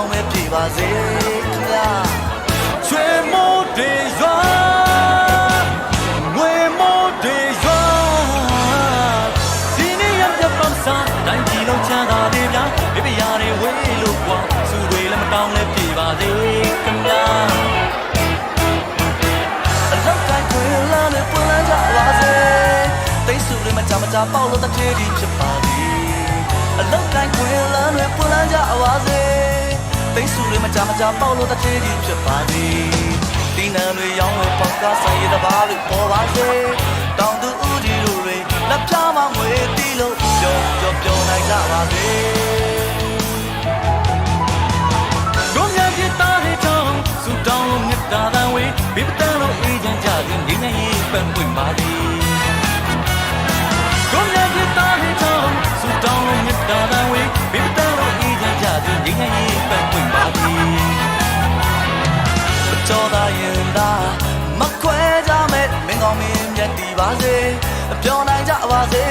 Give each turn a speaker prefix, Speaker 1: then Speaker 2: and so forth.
Speaker 1: င်းပဲပြေပါစေခင်ဗျာချွေမိုးတွေရွာငွေမိုးတွေရွာဒီနေ့ရပြပန်းစားတိုင်းပြည်လုံးချမ်းသာလေးများမိဖုရားတွေဝေးလို့ကွာစုတွေလည်းမတောင်းလဲပြေပါစေခင်ဗျာအလောက်တိုင်းခွေလာနဲ့ပွင့်လန်းကြပါစေတိတ်စုလေးမကြမကြပေါက်လို့တထေးဒီဖြစ်ပါသည်အလောက်တိုင်းခွေလာနဲ့ပွင့်လန်းကြပါစေတိတ်စုလေးမကြမကြပေါက်လို့တထေးဒီဖြစ်ပါသည်ဒီနံတွေရောင်းလို့ပေါက်ကဆိုင်ရတပါးလို့ပေါ်ပါစေတောင်သူဦးဒီတို့တွေလက်ပြမငွေတီးလို့ပြောနိုင်ကြပါစေတို့များပြသားတဲ့တောင်စူတောင်းလို့မြတ်တာတန်ဝေးဘိပတန်လို့အေးချမ်းကြခြင်းငြိမ်းချမ်းရေးပန်းပွင့်ပါသည်တို့များပြသားတဲ့တောင်စူတောင်းလို့မြတ်တာတန်ဝေးဘိပတန်လို့အေးချမ်းကြခြင်းငြိမ်းချမ်းရေးပန်းပွင့်ပါသည်ကြောသာရင်သာမခွဲကြမဲ့မင်းကောင်းမင်းမြတ်တည်ပါစေပြောနိုင်ကြပါစေ